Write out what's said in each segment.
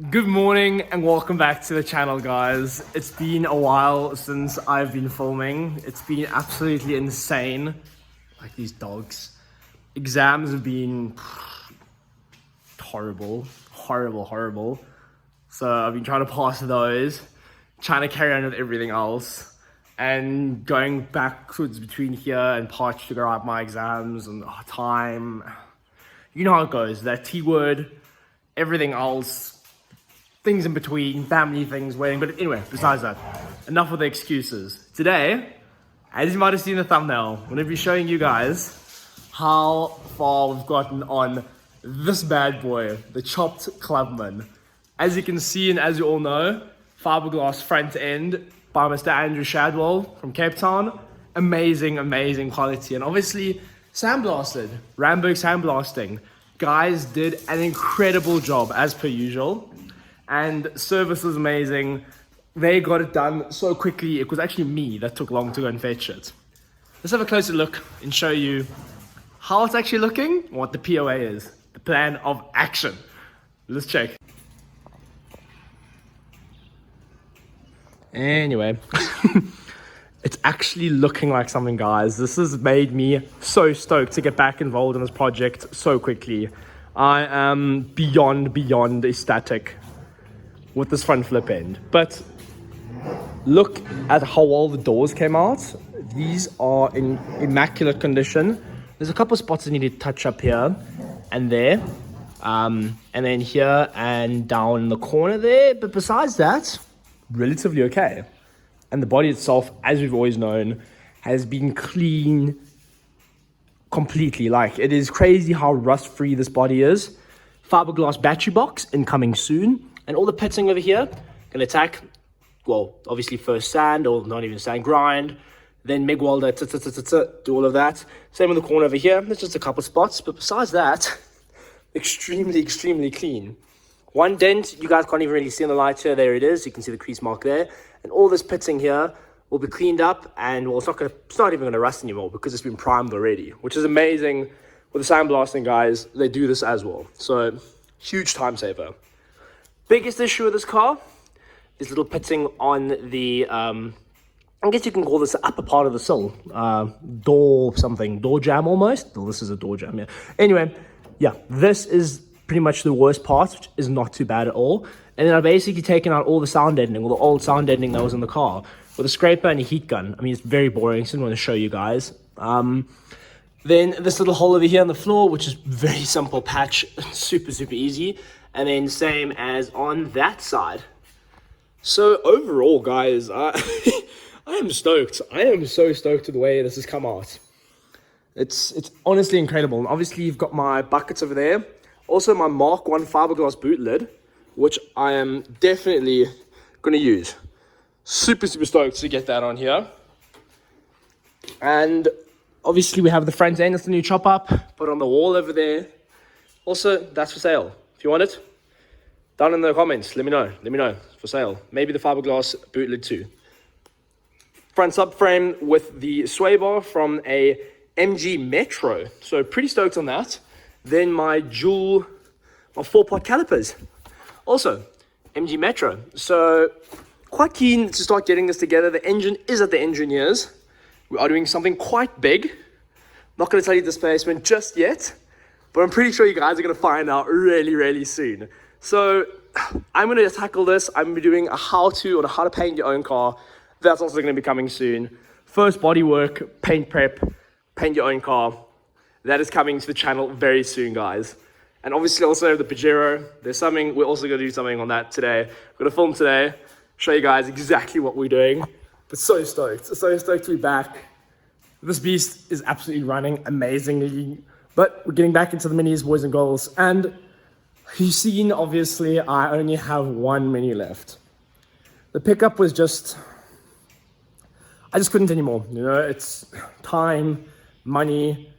Good morning and welcome back to the channel, guys. It's been a while since I've been filming. It's been absolutely insane. Like these dogs. Exams have been horrible. So I've been trying to pass those, trying to carry on with everything else, and going backwards between here and Parch to figure out my exams and time. You know how it goes. That T word, everything else. Things in between, family things, waiting. But anyway, besides that, enough of the excuses. Today, as you might have seen in the thumbnail, I'm going to be showing you guys how far we've gotten on this bad boy, the chopped Clubman. As you can see and as you all know, fiberglass front end by Mr. Andrew Shadwell from Cape Town. Amazing quality. And obviously, sandblasted. Ramberg sandblasting. Guys did an incredible job as per usual. And service was amazing. They got it done so quickly. It was actually me that took long to go and fetch it. Let's have a closer look and show you how it's actually looking and what the POA is. The plan of action. Let's check. Anyway, it's actually looking like something, guys. This has made me so stoked to get back involved in this project so quickly. I am beyond ecstatic with this front flip end. But look at how all the doors came out. These are in immaculate condition. There's a couple of spots that need to touch up here and there, and then here and down in the corner there. But besides that, relatively okay. And the body itself, as we've always known, has been clean completely. Like, it is crazy how rust-free this body is. Fiberglass battery box incoming soon. And all the pitting over here, gonna attack, well, obviously first sand, or not even sand, grind, then MIG welder, do all of that. Same in the corner over here, there's just a couple spots, but besides that, extremely clean. One dent, you guys can't even really see in the light here, there it is, you can see the crease mark there. And all this pitting here will be cleaned up, and well, it's not even gonna rust anymore because it's been primed already, which is amazing. With the sandblasting guys, they do this as well. So, huge time saver. Biggest issue with this car is little pitting on the, I guess you can call this the upper part of the sill. Door jam almost. Well, this is a door jam, yeah. Anyway, yeah, this is pretty much the worst part, which is not too bad at all. And then I've basically taken out all the sound deadening, all the old sound deadening that was in the car, with a scraper and a heat gun. I mean, it's very boring, so I didn't want to show you guys. Then this little hole over here on the floor, which is very simple patch, super easy. And then same as on that side. So overall, guys, I am stoked. I am so stoked with the way this has come out. It's honestly incredible. And obviously, you've got my buckets over there. Also, my Mark 1 fiberglass boot lid, which I am definitely going to use. Super stoked to get that on here. And obviously, we have the front end. That's the new chop up. Put on the wall over there. Also, that's for sale. If you want it, down in the comments, let me know. It's for sale. Maybe the fiberglass boot lid too. Front subframe with the sway bar from a MG Metro. So pretty stoked on that. Then my 4-pot calipers. Also, MG Metro. So quite keen to start getting this together. The engine is at the engineers. We are doing something quite big. Not going to tell you the displacement just yet, but I'm pretty sure you guys are going to find out really soon. So I'm going to tackle this. I'm going to be doing a how-to on how to paint your own car. That's also going to be coming soon. First body work, paint prep, paint your own car. That is coming to the channel very soon, guys. And obviously also the Pajero. We're also going to do something on that today. We're going to film today, show you guys exactly what we're doing. But so stoked to be back. This beast is absolutely running amazingly. But we're getting back into the minis, boys and girls. And you've seen, obviously, I only have one mini left. The pickup was I just couldn't anymore. You know, it's time, money.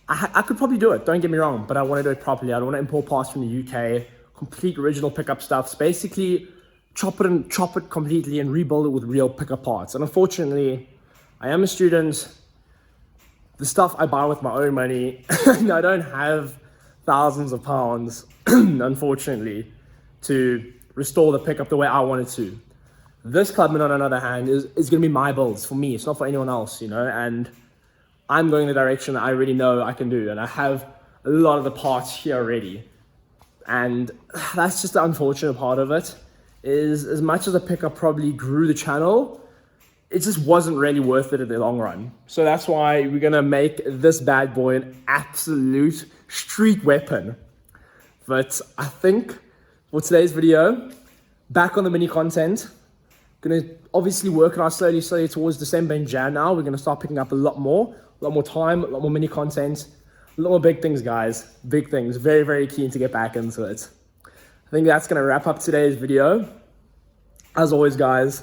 I could probably do it, don't get me wrong, but I want to do it properly. I don't want to import parts from the UK, complete original pickup stuff. So basically, chop it completely and rebuild it with real pickup parts. And unfortunately, I am a student. The stuff I buy with my own money, I don't have thousands of pounds, unfortunately. to restore the pickup the way I wanted to. This Clubman, on the other hand, is going to be my builds for me. It's not for anyone else, you know, and I'm going the direction that I already know I can do, and I have a lot of the parts here already. And that's just the unfortunate part of it, is as much as the pickup probably grew the channel, it just wasn't really worth it in the long run. So that's why we're gonna make this bad boy an absolute street weapon. But I think for today's video, back on the mini content, gonna obviously work on our slowly towards December and Jan now. We're gonna start picking up a lot more time, a lot more mini content, a lot more big things, guys. Big things. Very, very keen to get back into it. I think that's gonna wrap up today's video. As always, guys,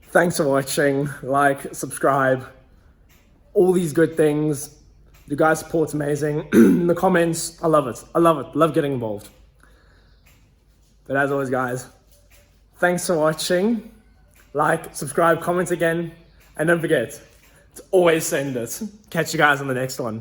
thanks for watching. Like, subscribe, all these good things. You guys' support's amazing. In the comments, I love it. I love it. Love getting involved. But as always, guys, thanks for watching. Like, subscribe, comment again, and don't forget to always send it. Catch you guys on the next one.